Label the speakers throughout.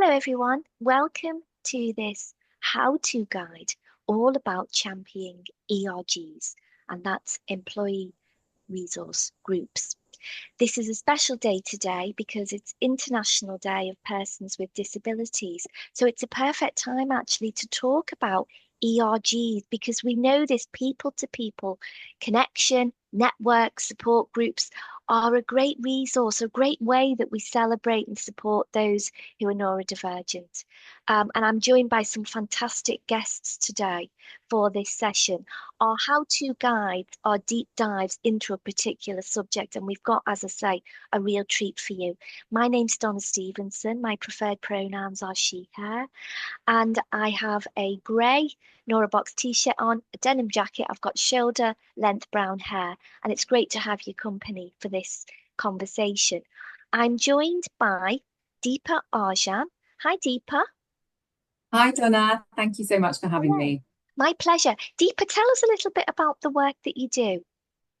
Speaker 1: Hello, everyone. Welcome to this how-to guide all about championing ERGs, and that's Employee Resource Groups. This is a special day today because it's International Day of Persons with Disabilities. So it's a perfect time actually to talk about ERGs because we know this people-to-people connection, network, support groups are a great resource, a great way that we celebrate and support those who are neurodivergent. And I'm joined by some fantastic guests today for this session. Our how-to guides are deep dives into a particular subject, and we've got, as I say, a real treat for you. My name's Donna Stevenson. My preferred pronouns are she, her, and I have a grey Box t-shirt on, a denim jacket. I've got shoulder length brown hair, and it's great to have your company for this conversation. I'm joined by Deepa Arjan. Hi, Deepa.
Speaker 2: Hi, Donna. Thank you so much for having
Speaker 1: Hello.
Speaker 2: me.
Speaker 1: My pleasure. Deepa, tell us a little bit about the work that you do.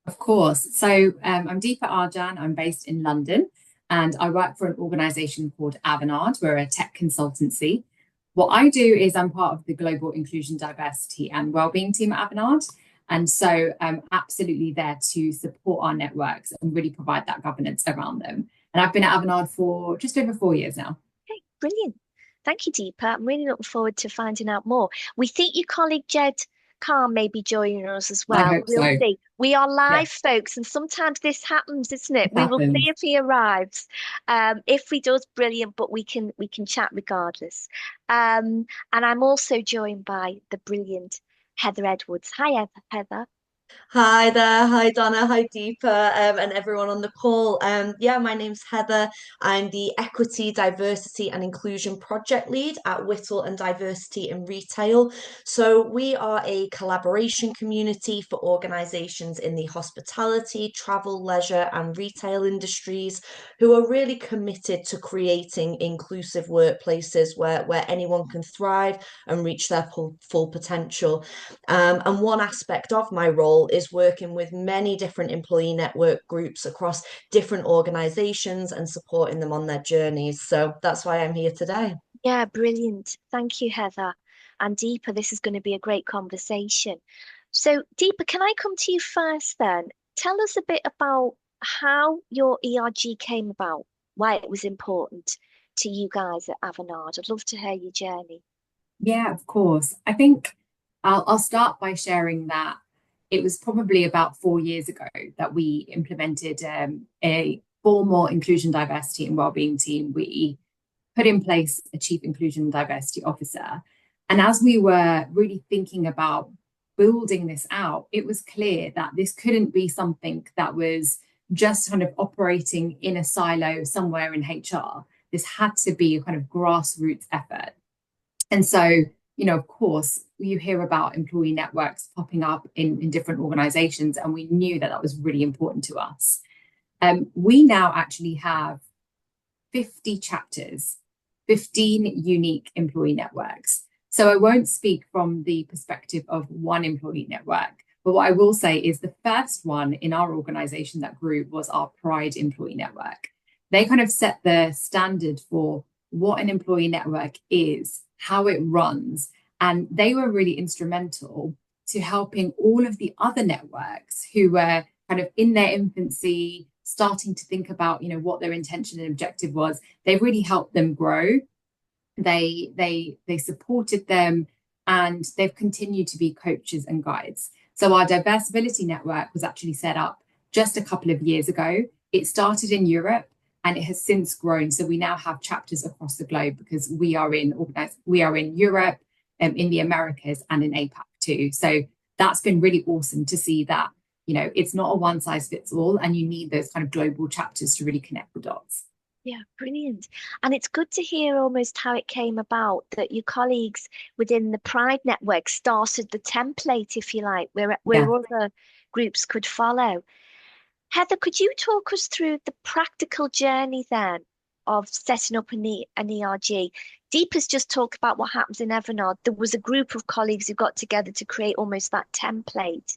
Speaker 2: Of course. I'm Deepa Arjan. I'm based in London and I work for an organization called Avanade. We're a tech consultancy. What I do is I'm part of the Global Inclusion, Diversity and Wellbeing team at Avanade. And so I'm absolutely there to support our networks and really provide that governance around them. And I've been at Avanade for just over 4 years now.
Speaker 1: Okay, brilliant. Thank you, Deepa. I'm really looking forward to finding out more. We think your colleague Jed Khan may be joining us as
Speaker 2: I
Speaker 1: well.
Speaker 2: hope
Speaker 1: We'll
Speaker 2: so.
Speaker 1: see. We are
Speaker 2: Yeah,
Speaker 1: live, folks, and sometimes this happens, isn't it?
Speaker 2: it
Speaker 1: We will see
Speaker 2: happens.
Speaker 1: if he arrives. If he does, brilliant. But we can chat regardless. And I'm also joined by the brilliant Heather Edwards. Hi, Heather.
Speaker 3: Hi there, hi Donna, hi Deepa, and everyone on the call. Yeah, my name's Heather. I'm the Equity, Diversity and Inclusion Project Lead at WiHTL Diversity in Retail. So we are a collaboration community for organisations in the hospitality, travel, leisure and retail industries who are really committed to creating inclusive workplaces where anyone can thrive and reach their full potential. And one aspect of my role is working with many different employee network groups across different organisations and supporting them on their journeys. So that's why I'm here today.
Speaker 1: Yeah, brilliant. Thank you, Heather. And Deepa, this is going to be a great conversation. So, Deepa, can I come to you first then? Tell us a bit about how your ERG came about, why it was important to you guys at Avanade. I'd love to hear your journey.
Speaker 2: Yeah, of course. I think I'll start by sharing that it was probably about 4 years ago that we implemented a formal inclusion, diversity, and wellbeing team. We put in place a chief inclusion and diversity officer. And as we were really thinking about building this out, it was clear that this couldn't be something that was just kind of operating in a silo somewhere in HR. This had to be a kind of grassroots effort. And so, of course, you hear about employee networks popping up in different organizations, and we knew that that was really important to us. We now actually have 50 chapters, 15 unique employee networks. So I won't speak from the perspective of one employee network, but what I will say is the first one in our organization that grew was our Pride employee network. They kind of set the standard for what an employee network is, how it runs, and they were really instrumental to helping all of the other networks who were kind of in their infancy, starting to think about, what their intention and objective was. They really helped them grow. They supported them, and they've continued to be coaches and guides. So our Diversibility Network was actually set up just a couple of years ago. It started in Europe and it has since grown. So we now have chapters across the globe because we are in Europe, in the Americas, and in APAC too. So that's been really awesome to see that, it's not a one size fits all, and you need those kind of global chapters to really connect the dots.
Speaker 1: Yeah, brilliant. And it's good to hear almost how it came about that your colleagues within the Pride Network started the template, if you like, where
Speaker 2: Yeah.
Speaker 1: other groups could follow. Heather, could you talk us through the practical journey then of setting up an ERG? Deepa's just talked about what happens in Evernote. There was a group of colleagues who got together to create almost that template.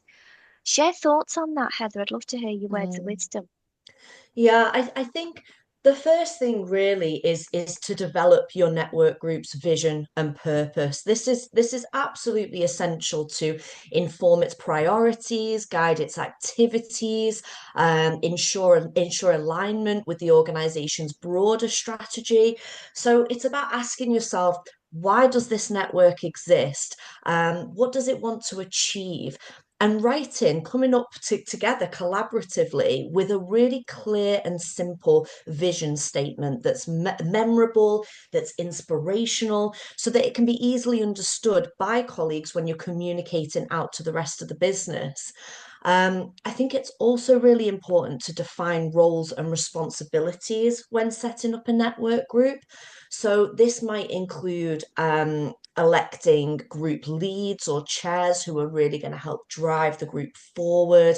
Speaker 1: Share thoughts on that, Heather. I'd love to hear your words of
Speaker 3: Mm.
Speaker 1: wisdom.
Speaker 3: Yeah, I think The first thing really is to develop your network group's vision and purpose. This is absolutely essential to inform its priorities, guide its activities, ensure alignment with the organization's broader strategy. So it's about asking yourself, why does this network exist? What does it want to achieve? And writing, coming up together collaboratively with a really clear and simple vision statement that's memorable, that's inspirational, so that it can be easily understood by colleagues when you're communicating out to the rest of the business. I think it's also really important to define roles and responsibilities when setting up a network group. So this might include electing group leads or chairs who are really going to help drive the group forward,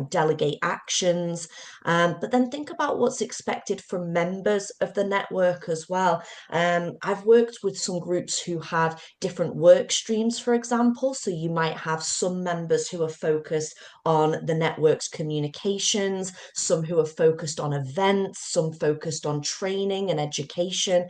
Speaker 3: delegate actions. But then think about what's expected from members of the network as well. I've worked with some groups who have different work streams, for example. So you might have some members who are focused on the network's communications, some who are focused on events, some focused on training and education,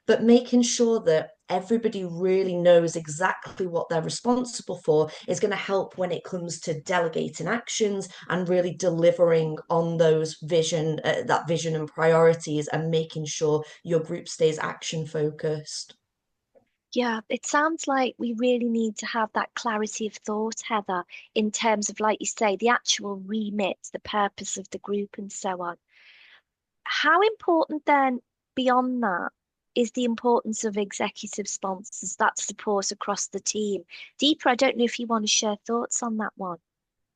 Speaker 3: but making sure that everybody really knows exactly what they're responsible for is going to help when it comes to delegating actions and really delivering on those that vision and priorities, and making sure your group stays action focused.
Speaker 1: Yeah, it sounds like we really need to have that clarity of thought, Heather, in terms of, like you say, the actual remit, the purpose of the group, and so on. How important then, beyond that, is the importance of executive sponsors, that support across the team? Deepa, I don't know if you want to share thoughts on that one.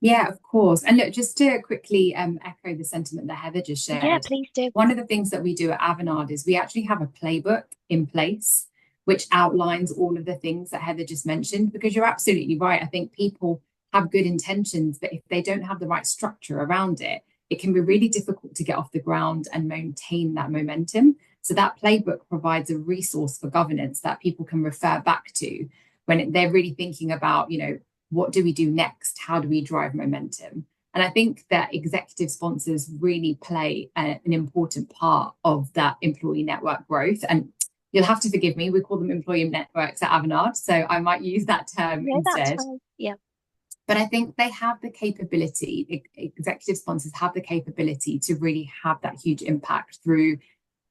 Speaker 2: Yeah, of course. And look, just to quickly echo the sentiment that Heather just shared.
Speaker 1: Yeah, please do.
Speaker 2: One of the things that we do at Avanade is we actually have a playbook in place which outlines all of the things that Heather just mentioned, because you're absolutely right. I think people have good intentions, but if they don't have the right structure around it, it can be really difficult to get off the ground and maintain that momentum. So that playbook provides a resource for governance that people can refer back to when they're really thinking about, what do we do next? How do we drive momentum? And I think that executive sponsors really play an important part of that employee network growth. And you'll have to forgive me, we call them employee networks at Avanade, so I might use that term instead.
Speaker 1: That's fine. Yeah.
Speaker 2: But I think they have the capability, executive sponsors have the capability to really have that huge impact through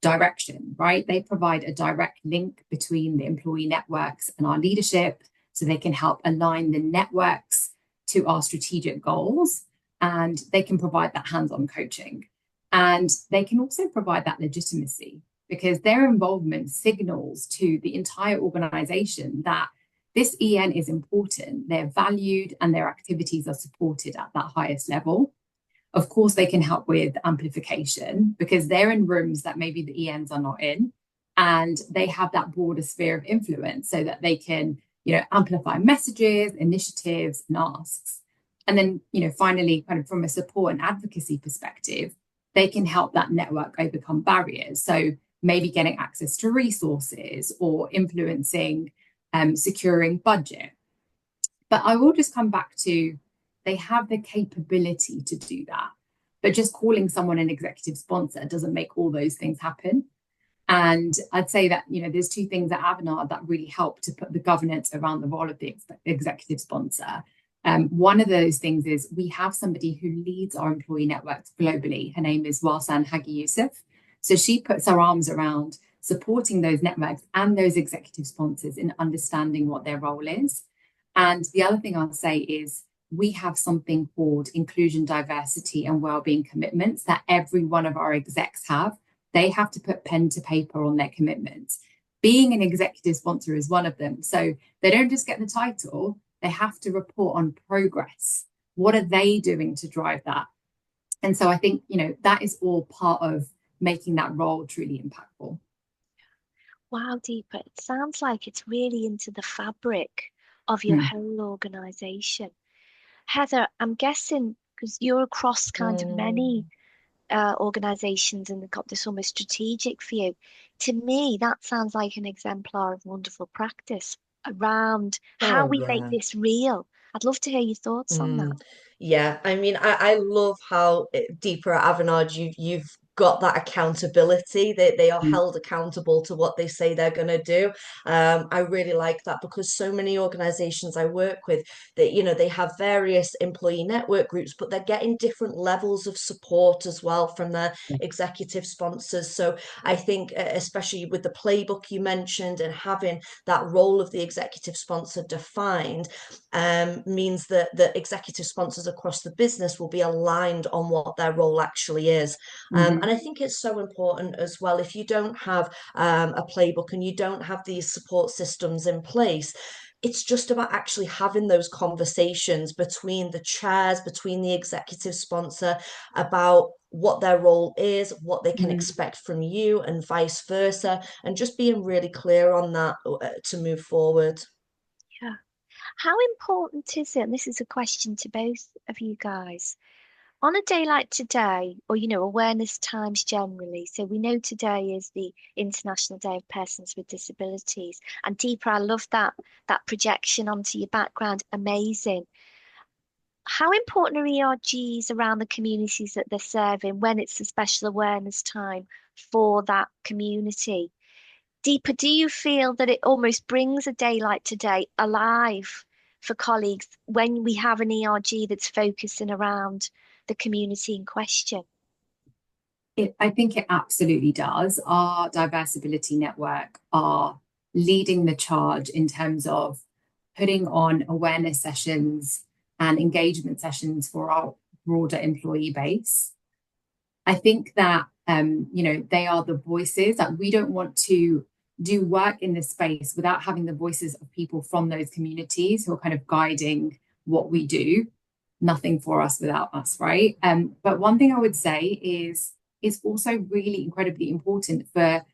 Speaker 2: direction, right? They provide a direct link between the employee networks and our leadership, so they can help align the networks to our strategic goals, and they can provide that hands-on coaching. And they can also provide that legitimacy, because their involvement signals to the entire organization that this EN is important, they're valued, and their activities are supported at that highest level. Of course, they can help with amplification because they're in rooms that maybe the ENs are not in, and they have that broader sphere of influence so that they can, amplify messages, initiatives, and asks. And then, finally, kind of from a support and advocacy perspective, they can help that network overcome barriers. So maybe getting access to resources or influencing securing budget. But I will just come back to, they have the capability to do that. But just calling someone an executive sponsor doesn't make all those things happen. And I'd say that, there's two things at Avanade that really help to put the governance around the role of the executive sponsor. One of those things is we have somebody who leads our employee networks globally. Her name is Warsan Hagi Youssef. So she puts her arms around supporting those networks and those executive sponsors in understanding what their role is. And the other thing I'll say is we have something called inclusion, diversity, and wellbeing commitments that every one of our execs have. They have to put pen to paper on their commitments. Being an executive sponsor is one of them. So they don't just get the title, they have to report on progress. What are they doing to drive that? And so I think, that is all part of making that role truly impactful.
Speaker 1: Wow, Deepa, it sounds like it's really into the fabric of your whole organization. Heather, I'm guessing, because you're across kind of many organizations and they've got this almost strategic view. To me, that sounds like an exemplar of wonderful practice around how we make this real. I'd love to hear your thoughts on that.
Speaker 3: Yeah, I mean, I love how Deepa at Avanade, you've got that accountability. They are held accountable to what they say they're going to do. I really like that, because so many organizations I work with, that, you know, they have various employee network groups, but they're getting different levels of support as well from their executive sponsors. So I think, especially with the playbook you mentioned, and having that role of the executive sponsor defined, means that the executive sponsors across the business will be aligned on what their role actually is. And I think it's so important as well, if you don't have a playbook and you don't have these support systems in place, it's just about actually having those conversations between the chairs, between the executive sponsor, about what their role is, what they can expect from you, and vice versa, and just being really clear on that to move forward.
Speaker 1: Yeah. How important is it, and this is a question to both of you guys, on a day like today, or, you know, awareness times generally? So we know today is the International Day of Persons with Disabilities. And Deepa, I love that projection onto your background. Amazing. How important are ERGs around the communities that they're serving when it's a special awareness time for that community? Deepa, do you feel that it almost brings a day like today alive for colleagues when we have an ERG that's focusing around the community in question?
Speaker 2: I think it absolutely does. Our Diversity Network are leading the charge in terms of putting on awareness sessions and engagement sessions for our broader employee base. I think that, you know, they are the voices that we don't want to do work in this space without having the voices of people from those communities who are kind of guiding what we do. Nothing for us without us, right? But one thing I would say is it's also really incredibly important for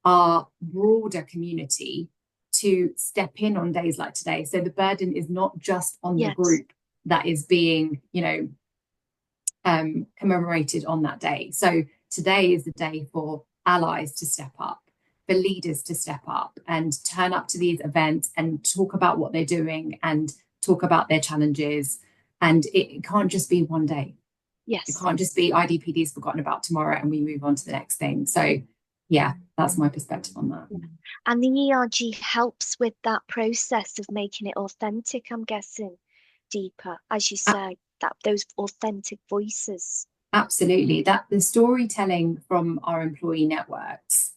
Speaker 2: our broader community to step in on days like today. So the burden is not just on the group that is being, you know, commemorated on that day. So today is the day for allies to step up, for leaders to step up and turn up to these events and talk about what they're doing and talk about their challenges. And it can't just be one day.
Speaker 1: Yes.
Speaker 2: It can't just be IDPD is forgotten about tomorrow and we move on to the next thing. So yeah, that's my perspective on that.
Speaker 1: Yeah. And the ERG helps with that process of making it authentic, I'm guessing, Deepa, as you say, that those authentic voices.
Speaker 2: Absolutely. That the storytelling from our employee networks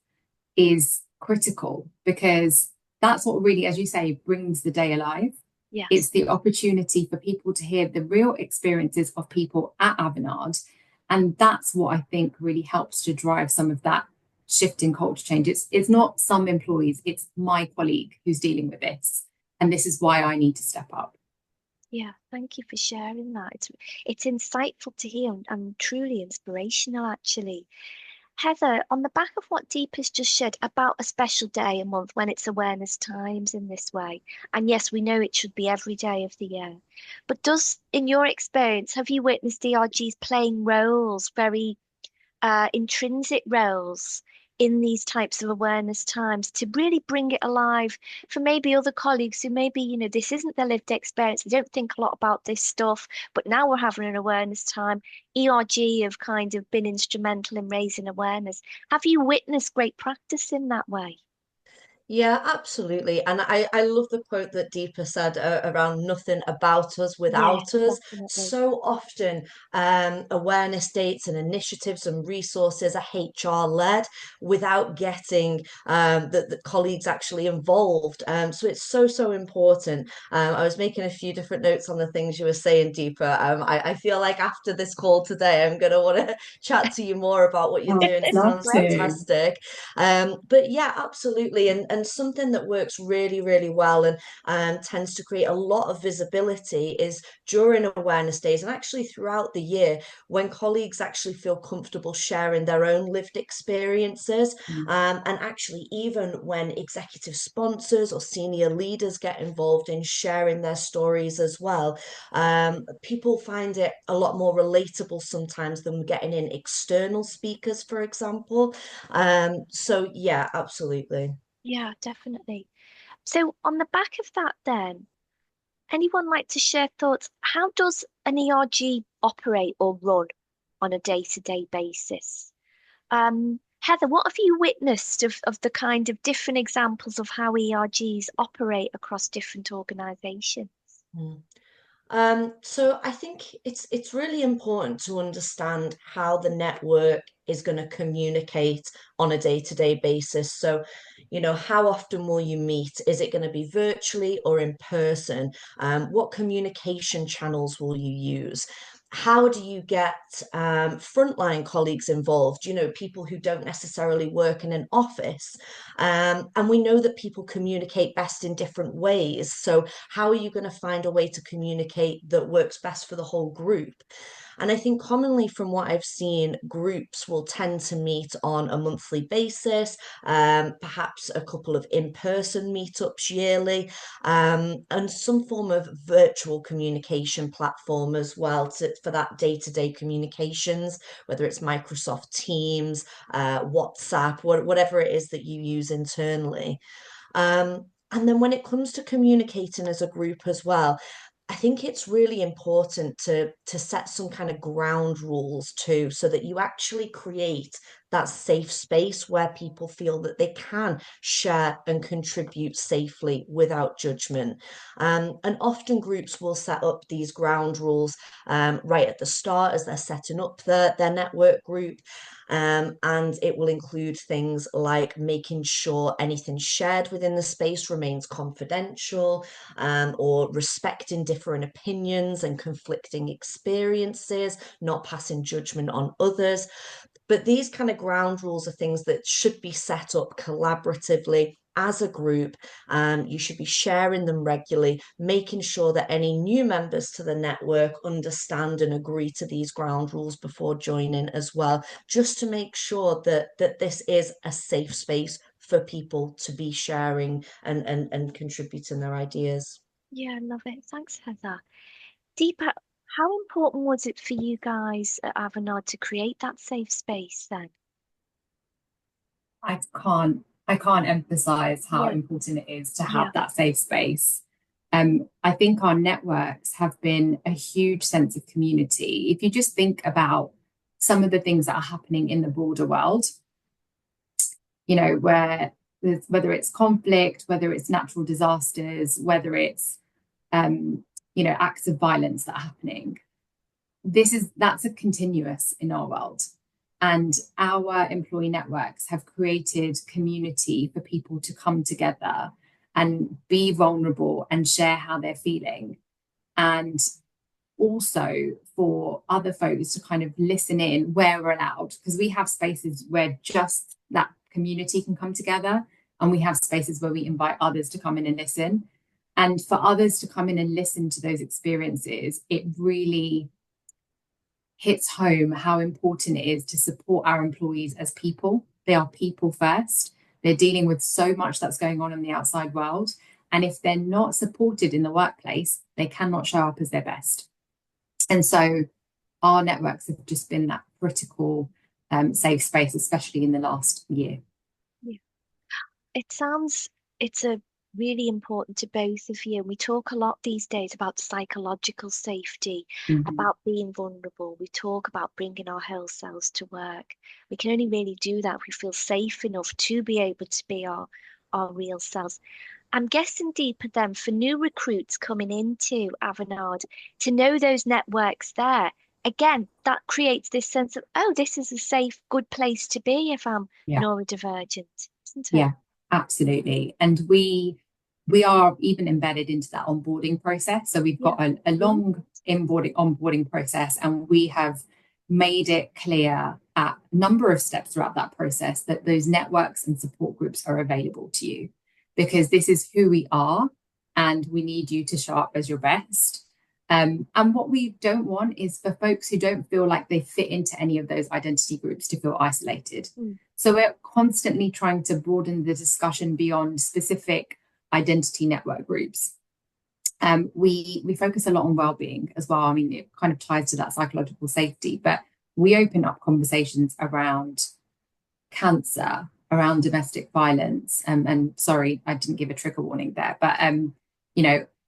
Speaker 2: is critical, because that's what really, as you say, brings the day alive.
Speaker 1: Yes.
Speaker 2: It's the opportunity for people to hear the real experiences of people at Avanade. And that's what I think really helps to drive some of that shift in culture change. It's not some employees, it's my colleague who's dealing with this. And this is why I need to step up.
Speaker 1: Yeah, thank you for sharing that. It's insightful to hear and truly inspirational, actually. Heather, on the back of what Deepa's just shared about a special day a month when it's awareness times in this way, and yes, we know it should be every day of the year, but in your experience, have you witnessed DRGs playing roles, very intrinsic roles in these types of awareness times to really bring it alive for maybe other colleagues who maybe, you know, this isn't their lived experience, they don't think a lot about this stuff, but now we're having an awareness time. ERG have kind of been instrumental in raising awareness. Have you witnessed great practice in that way?
Speaker 3: Yeah, absolutely. And I love the quote that Deepa said around nothing about us
Speaker 1: Yeah,
Speaker 3: without us.
Speaker 1: definitely.
Speaker 3: So often, awareness dates and initiatives and resources are HR led without getting the colleagues actually involved. So it's so important. I was making a few different notes on the things you were saying, Deepa. I feel like after this call today, I'm going to want to chat to you more about what you're doing. It sounds fantastic. But yeah, absolutely. And something that works really well and tends to create a lot of visibility is during awareness days and actually throughout the year, when colleagues actually feel comfortable sharing their own lived experiences. And actually, even when executive sponsors or senior leaders get involved in sharing their stories as well, people find it a lot more relatable sometimes than getting in external speakers, for example. So yeah, absolutely.
Speaker 1: Yeah, definitely. So on the back of that then, anyone like to share thoughts? How does an ERG operate or run on a day-to-day basis? Heather, what have you witnessed of the kind of different examples of how ERGs operate across different organisations?
Speaker 3: Mm. So I think it's really important to understand how the network is going to communicate on a day-to-day basis. So, how often will you meet? Is it going to be virtually or in person? What communication channels will you use? How do you get frontline colleagues involved? People who don't necessarily work in an office. And we know that people communicate best in different ways. So how are you going to find a way to communicate that works best for the whole group? And I think commonly from what I've seen, groups will tend to meet on a monthly basis, perhaps a couple of in-person meetups yearly, and some form of virtual communication platform as well for that day-to-day communications, whether it's Microsoft Teams, WhatsApp, whatever it is that you use internally. And then when it comes to communicating as a group as well, I think it's really important to set some kind of ground rules too, so that you actually create that safe space where people feel that they can share and contribute safely without judgment. And often groups will set up these ground rules right at the start as they're setting up their network group. And it will include things like making sure anything shared within the space remains confidential, or respecting different opinions and conflicting experiences, not passing judgment on others. But these kind of ground rules are things that should be set up collaboratively as a group. You should be sharing them regularly, making sure that any new members to the network understand and agree to these ground rules before joining as well, just to make sure that this is a safe space for people to be sharing and contributing their ideas.
Speaker 1: Yeah, I love it. Thanks, Heather. Deepa, how important was it for you guys at Avanade to create that safe space then?
Speaker 2: I can't emphasize how
Speaker 1: Yeah,
Speaker 2: important it is to
Speaker 1: yeah,
Speaker 2: have that safe space. I think our networks have been a huge sense of community. If you just think about some of the things that are happening in the broader world, where whether it's conflict, whether it's natural disasters, whether it's acts of violence that are happening, that's a continuous in our world. And our employee networks have created community for people to come together and be vulnerable and share how they're feeling. And also for other folks to kind of listen in where we're allowed, because we have spaces where just that community can come together, and we have spaces where we invite others to come in and listen. And for others to come in and listen to those experiences, it really hits home how important it is to support our employees as people. They are people first. They're dealing with so much that's going on in the outside world. And if they're not supported in the workplace, they cannot show up as their best. And so our networks have just been that critical safe space, especially in the last year.
Speaker 1: yeah. It's a really important to both of you. We talk a lot these days about psychological safety, about being vulnerable. We talk about bringing our whole selves to work. We can only really do that if we feel safe enough to be able to be our real selves. I'm guessing deeper then for new recruits coming into Avanade to know those networks there. Again, that creates this sense of, oh, this is a safe, good place to be if I'm neurodivergent, isn't it?
Speaker 2: Yeah, absolutely. And we are even embedded into that onboarding process. So we've got a long onboarding process, and we have made it clear at a number of steps throughout that process that those networks and support groups are available to you, because this is who we are and we need you to show up as your best. And what we don't want is for folks who don't feel like they fit into any of those identity groups to feel isolated. So we're constantly trying to broaden the discussion beyond specific identity network groups. We focus a lot on well-being as well. I mean, it kind of ties to that psychological safety, but we open up conversations around cancer, around domestic violence. And sorry, I didn't give a trigger warning there, but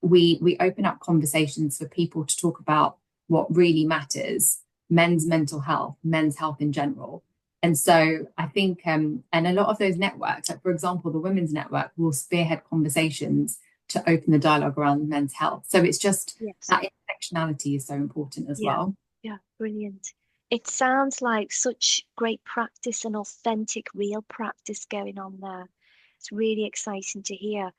Speaker 2: we open up conversations for people to talk about what really matters: men's mental health, men's health in general. And so I think, and a lot of those networks, like for example, the Women's Network will spearhead conversations to open the dialogue around men's health. So it's just
Speaker 1: Yes.
Speaker 2: that intersectionality is so important as well.
Speaker 1: Yeah, brilliant. It sounds like such great practice and authentic, real practice going on there. It's really exciting to hear.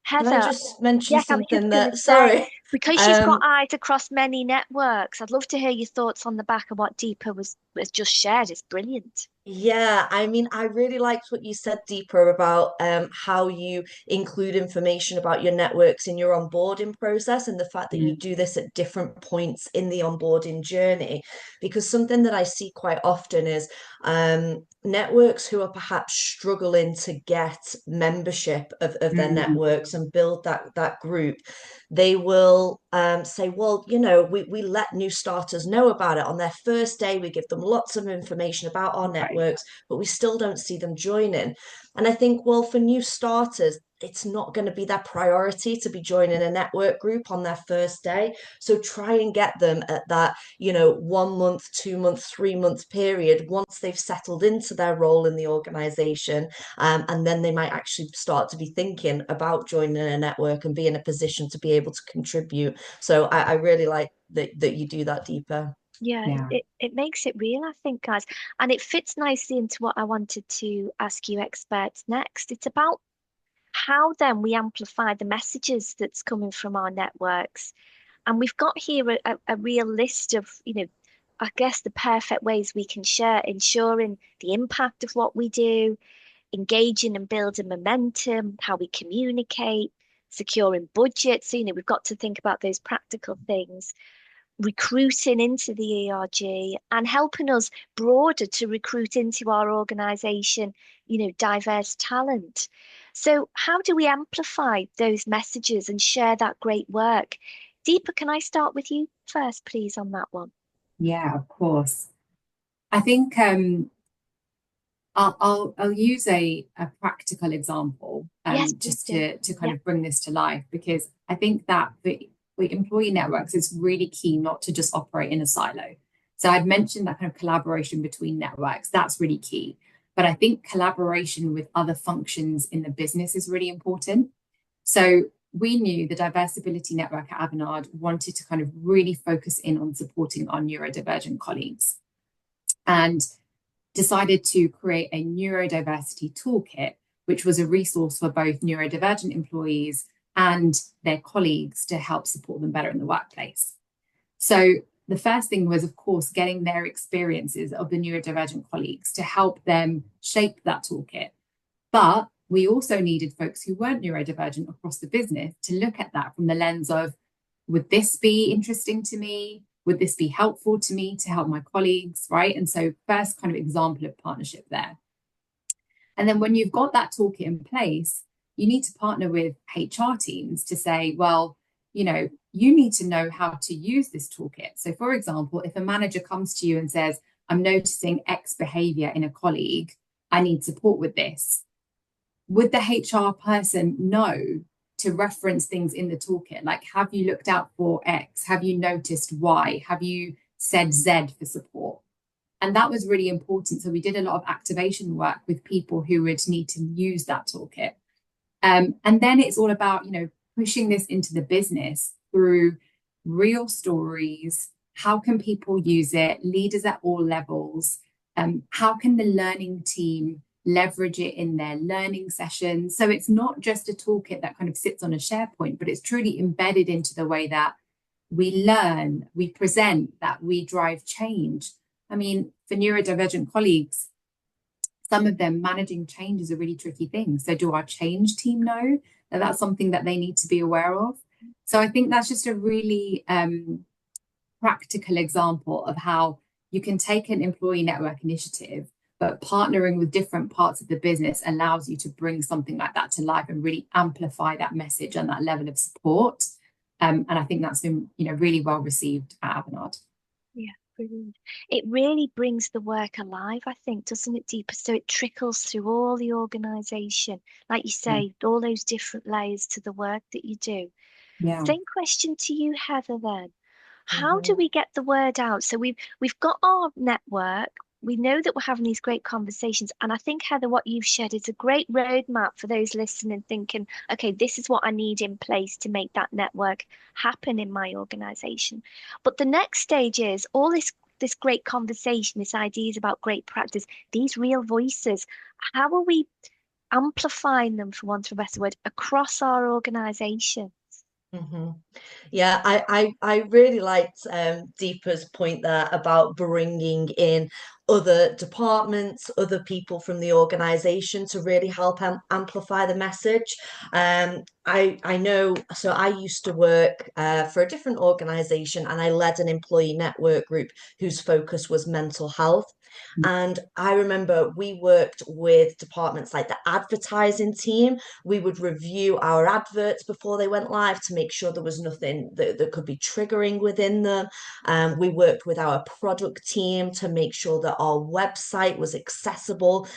Speaker 3: Can I
Speaker 1: Heather,
Speaker 3: just mention
Speaker 1: yes, I was just
Speaker 3: something
Speaker 1: going to
Speaker 3: that,
Speaker 1: say,
Speaker 3: sorry,
Speaker 1: because you've got eyes across many networks, I'd love to hear your thoughts on the back of what Deepa was just shared. It's brilliant.
Speaker 3: yeah, I mean, I really liked what you said, Deepa, about how you include information about your networks in your onboarding process and the fact that you
Speaker 2: Mm.
Speaker 3: do this at different points in the onboarding journey. Because something that I see quite often is networks who are perhaps struggling to get membership of their
Speaker 2: Mm.
Speaker 3: networks and build that group, they will say, well, you know, we let new starters know about it on their first day. We give them lots of information about our
Speaker 2: Right.
Speaker 3: networks, but we still don't see them joining. And I think, well, for new starters, it's not going to be their priority to be joining a network group on their first day. So try and get them at that, you know, 1 month, 2 month, 3 month period once they've settled into their role in the organization. And then they might actually start to be thinking about joining a network and be in a position to be able to contribute. So I really like that you do that, Deepa.
Speaker 1: Yeah,
Speaker 2: Yeah.
Speaker 1: it makes it real, I think, guys. And it fits nicely into what I wanted to ask you experts next. It's about how then we amplify the messages that's coming from our networks. And we've got here a real list of, I guess the perfect ways we can share, ensuring the impact of what we do, engaging and building momentum, how we communicate, securing budgets. So, we've got to think about those practical things, recruiting into the ERG and helping us broader to recruit into our organization, diverse talent. So, how do we amplify those messages and share that great work? Deepa, can I start with you first, please, on that one?
Speaker 2: Yeah, of course. I think I'll use a practical example
Speaker 1: Yes, please
Speaker 2: just
Speaker 1: do.
Speaker 2: to kind
Speaker 1: Yeah,
Speaker 2: of bring this to life, because I think that for employee networks, it's really key not to just operate in a silo. So I'd mentioned that kind of collaboration between networks, that's really key. But I think collaboration with other functions in the business is really important. So we knew the Diversibility Network at Avanade wanted to kind of really focus in on supporting our neurodivergent colleagues, and decided to create a neurodiversity toolkit, which was a resource for both neurodivergent employees and their colleagues to help support them better in the workplace. So the first thing was, of course, getting their experiences of the neurodivergent colleagues to help them shape that toolkit. But we also needed folks who weren't neurodivergent across the business to look at that from the lens of, would this be interesting to me? Would this be helpful to me to help my colleagues, right? And so first kind of example of partnership there. And then when you've got that toolkit in place, you need to partner with HR teams to say, well, you need to know how to use this toolkit. So for example, if a manager comes to you and says, I'm noticing X behavior in a colleague, I need support with this, would the HR person know to reference things in the toolkit? Like, have you looked out for X? Have you noticed Y? Have you said Z for support? And that was really important. So we did a lot of activation work with people who would need to use that toolkit. And then it's all about, pushing this into the business through real stories. How can people use it? Leaders at all levels. How can the learning team leverage it in their learning sessions? So it's not just a toolkit that kind of sits on a SharePoint, but it's truly embedded into the way that we learn, we present, that we drive change. I mean, for neurodivergent colleagues, some of them managing change is a really tricky thing. So do our change team know that that's something that they need to be aware of? So I think that's just a really practical example of how you can take an employee network initiative, but partnering with different parts of the business allows you to bring something like that to life and really amplify that message and that level of support. And I think that's been, really well received at Avanade.
Speaker 1: Yeah, brilliant. It really brings the work alive, I think, doesn't it, Deepa? So it trickles through all the organization. Like you say, all those different layers to the work that you do.
Speaker 2: Yeah.
Speaker 1: Same question to you, Heather, then. How do we get the word out? So we've got our network, we know that we're having these great conversations. And I think, Heather, what you've shared is a great roadmap for those listening, thinking, okay, this is what I need in place to make that network happen in my organization. But the next stage is all this great conversation, this ideas about great practice, these real voices. How are we amplifying them, for want of a better word, across our organization?
Speaker 3: Mm-hmm. Yeah, I really liked Deepa's point there about bringing in other departments, other people from the organization to really help amplify the message. I know, so I used to work for a different organization, and I led an employee network group whose focus was mental health. And I remember we worked with departments like the advertising team. We would review our adverts before they went live to make sure there was nothing that could be triggering within them. We worked with our product team to make sure that our website was accessible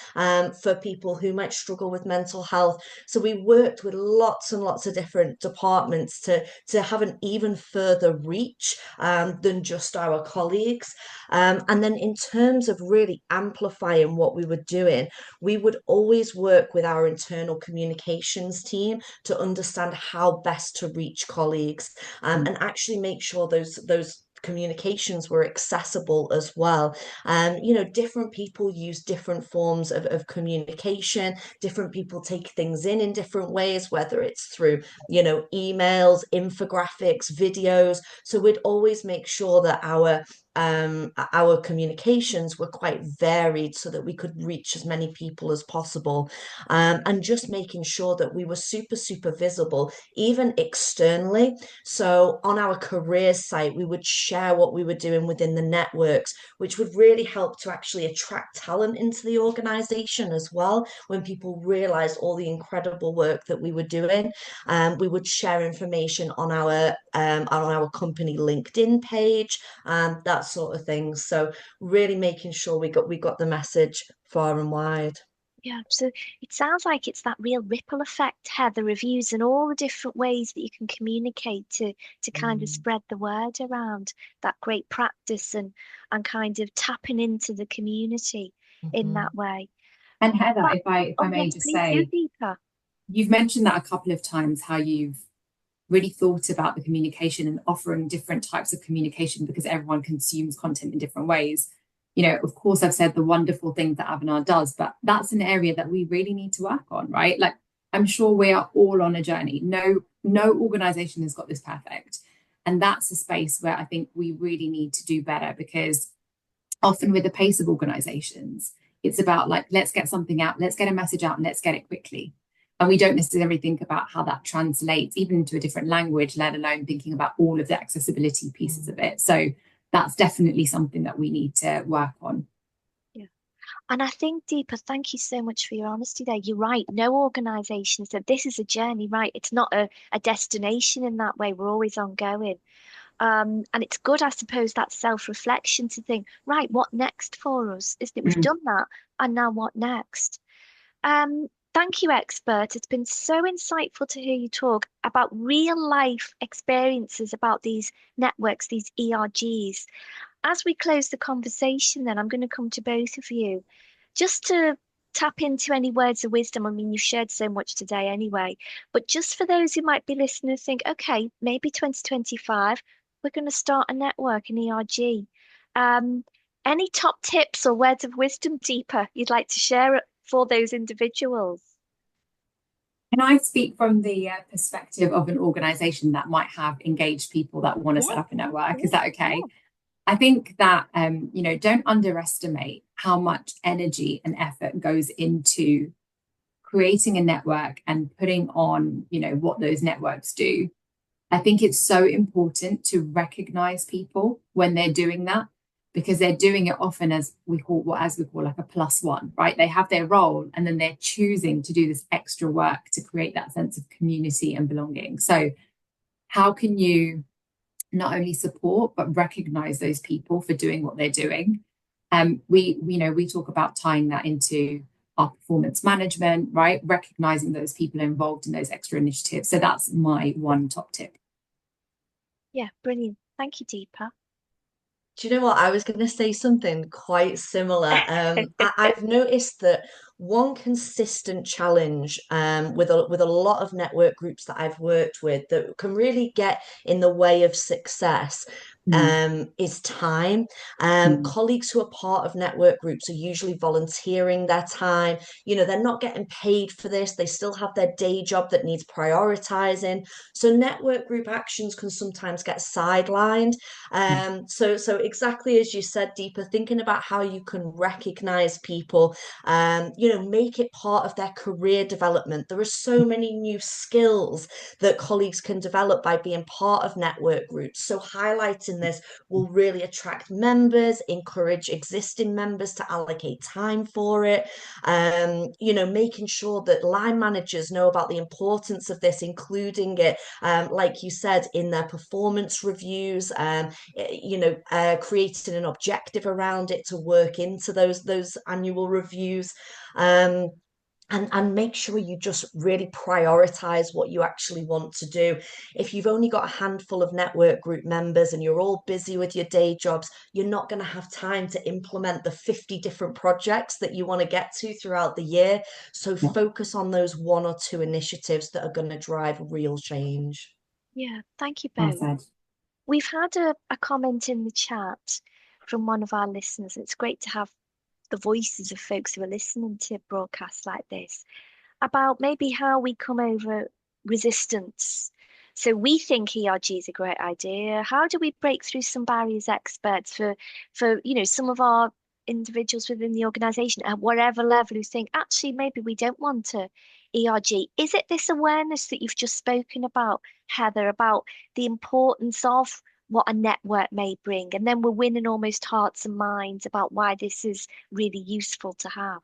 Speaker 3: for people who might struggle with mental health. So we worked with lots and lots of different departments to have an even further reach than just our colleagues. And then in terms of really amplifying what we were doing, we would always work with our internal communications team to understand how best to reach colleagues, and actually make sure those communications were accessible as well. Different people use different forms of communication. Different people take things in different ways, whether it's through, emails, infographics, videos. So we'd always make sure that our communications were quite varied so that we could reach as many people as possible, and just making sure that we were super, super visible, even externally. So on our careers site, we would share what we were doing within the networks, which would really help to actually attract talent into the organization as well. When people realized all the incredible work that we were doing, we would share information on our company LinkedIn page, that sort of thing. So really making sure we got the message far and wide.
Speaker 1: Yeah, so it sounds like it's that real ripple effect, Heather, reviews and all the different ways that you can communicate to kind of spread the word around that great practice and kind of tapping into the community in
Speaker 3: Mm-hmm.
Speaker 1: that way.
Speaker 2: And Heather,
Speaker 1: But,
Speaker 2: if I
Speaker 1: oh
Speaker 2: may
Speaker 1: yes,
Speaker 2: just
Speaker 1: please do,
Speaker 2: say,
Speaker 1: Deepa.
Speaker 2: you've mentioned that a couple of times, how you've really thought about the communication and offering different types of communication because everyone consumes content in different ways. Of course, I've said the wonderful things that Avanade does, but that's an area that we really need to work on, right? Like, I'm sure we are all on a journey. No organization has got this perfect. And that's a space where I think we really need to do better, because often with the pace of organizations, it's about like, let's get something out, let's get a message out, and let's get it quickly. And we don't necessarily think about how that translates even into a different language, let alone thinking about all of the accessibility pieces of it. So that's definitely something that we need to work on.
Speaker 1: Yeah. And I think, Deepa, thank you so much for your honesty there. You're right. No organization said this is a journey, right? It's not a destination in that way. We're always ongoing. And it's good, I suppose, that self-reflection to think, right, what next for us? Isn't it? We've done that, and now what next? Thank you, expert. It's been so insightful to hear you talk about real life experiences about these networks, these ERGs. As we close the conversation, then I'm going to come to both of you just to tap into any words of wisdom. I mean, you've shared so much today anyway, but just for those who might be listening and think, okay, maybe 2025, we're going to start a network, an ERG. Any top tips or words of wisdom, Deepa, you'd like to share for those individuals?
Speaker 2: Can I speak from the perspective of an organization that might have engaged people that want to set up a network? Is that okay?
Speaker 1: Yeah.
Speaker 2: I think that, don't underestimate how much energy and effort goes into creating a network and putting on, what those networks do. I think it's so important to recognize people when they're doing that, because they're doing it often as we call like a plus one, right? They have their role and then they're choosing to do this extra work to create that sense of community and belonging. So how can you not only support but recognize those people for doing what they're doing? We talk about tying that into our performance management, right? Recognizing those people involved in those extra initiatives. So that's my one top tip.
Speaker 1: Yeah, brilliant. Thank you, Deepa.
Speaker 3: Do you know what? I was going to say something quite similar. I've noticed that one consistent challenge with a lot of network groups that I've worked with that can really get in the way of success
Speaker 2: Mm,
Speaker 3: is time.
Speaker 2: mm,
Speaker 3: Colleagues who are part of network groups are usually volunteering their time. You know, they're not getting paid for this. They still have their day job that needs prioritizing. So network group actions can sometimes get sidelined.
Speaker 2: mm,
Speaker 3: So exactly as you said, Deepa, thinking about how you can recognize people, make it part of their career development. There are so many new skills that colleagues can develop by being part of network groups. So highlighting this will really attract members, encourage existing members to allocate time for it. Making sure that line managers know about the importance of this, including it, like you said, in their performance reviews. Creating an objective around it to work into those annual reviews. Um, and make sure you just really prioritize what you actually want to do. If you've only got a handful of network group members and you're all busy with your day jobs, you're not going to have time to implement the 50 different projects that you want to get to throughout the year. So
Speaker 2: yeah,
Speaker 3: focus on those one or two initiatives that are going to drive real change.
Speaker 1: Yeah, thank you
Speaker 2: well
Speaker 1: both.
Speaker 2: said.
Speaker 1: We've had a comment in the chat from one of our listeners. It's great to have the voices of folks who are listening to broadcasts like this about maybe how we come over resistance. So we think ERG is a great idea. How do we break through some barriers, experts, for some of our individuals within the organization at whatever level who think actually maybe we don't want to ERG? Is it this awareness that you've just spoken about, Heather, about the importance of what a network may bring, and then we're winning almost hearts and minds about why this is really useful to have?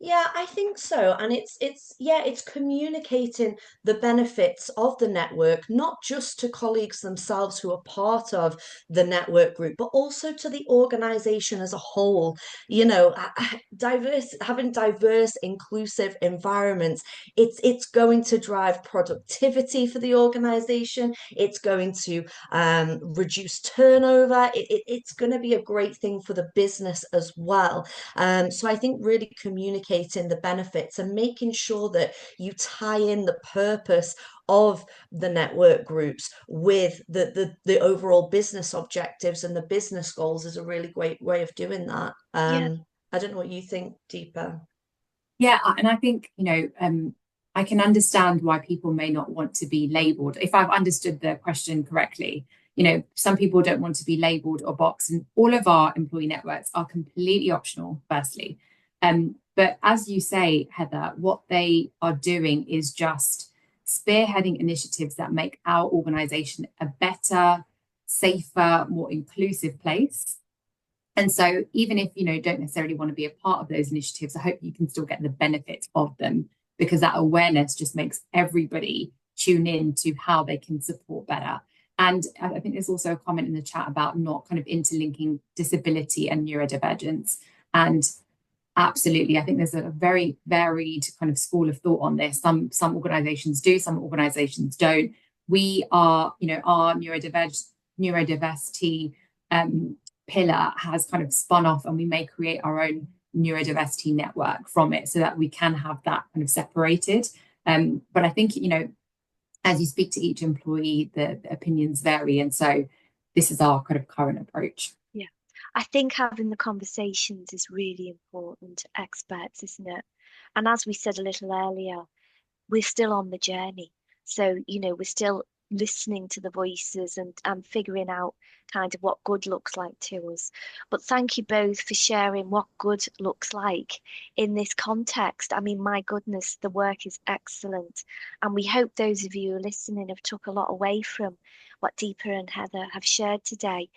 Speaker 3: Yeah, I think so. And it's communicating the benefits of the network, not just to colleagues themselves who are part of the network group, but also to the organization as a whole. Having diverse, inclusive environments, it's going to drive productivity for the organization. It's going to reduce turnover. It's going to be a great thing for the business as well. So I think really communicating the benefits and making sure that you tie in the purpose of the network groups with the overall business objectives and the business goals is a really great way of doing that.
Speaker 1: Yeah,
Speaker 3: I don't know what you think, Deepa.
Speaker 2: Yeah, and I think, I can understand why people may not want to be labeled. If I've understood the question correctly, some people don't want to be labeled or boxed, and all of our employee networks are completely optional, firstly. But as you say, Heather, what they are doing is just spearheading initiatives that make our organization a better, safer, more inclusive place. And so even if don't necessarily want to be a part of those initiatives, I hope you can still get the benefit of them, because that awareness just makes everybody tune in to how they can support better. And I think there's also a comment in the chat about not kind of interlinking disability and neurodivergence. And absolutely, I think there's a very varied kind of school of thought on this. Some organizations do, some organizations don't. We are, our neurodiversity pillar has kind of spun off, and we may create our own neurodiversity network from it so that we can have that kind of separated. But I think, as you speak to each employee, the opinions vary. And so this is our kind of current approach.
Speaker 1: yeah. I think having the conversations is really important, experts, isn't it? And as we said a little earlier, we're still on the journey. So, we're still listening to the voices and figuring out kind of what good looks like to us. But thank you both for sharing what good looks like in this context. I mean, my goodness, the work is excellent. And we hope those of you who are listening have took a lot away from what Deepa and Heather have shared today.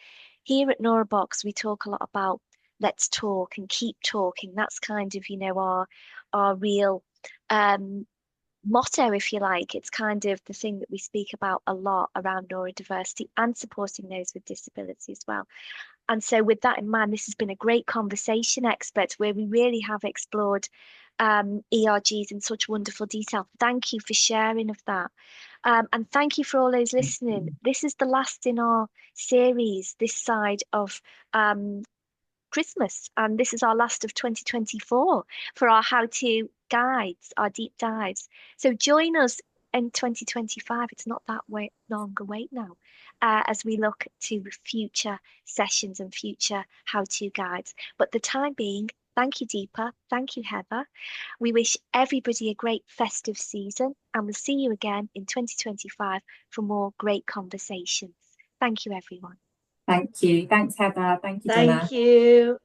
Speaker 1: Here at NeuroBox, we talk a lot about let's talk and keep talking. That's kind of, our real motto, if you like. It's kind of the thing that we speak about a lot around neurodiversity and supporting those with disability as well. And so with that in mind, this has been a great conversation, experts, where we really have explored ERGs in such wonderful detail. Thank you for sharing of that. And thank you for all those listening. This is the last in our series this side of Christmas, and this is our last of 2024 for our how-to guides, our deep dives. So join us in 2025. It's not that long a wait now, as we look to future sessions and future how-to guides. But the time being, thank you, Deepa. Thank you, Heather. We wish everybody a great festive season, and we'll see you again in 2025 for more great conversations. Thank you, everyone.
Speaker 2: Thank you. Thanks, Heather. Thank you, Donna.
Speaker 3: Thank you.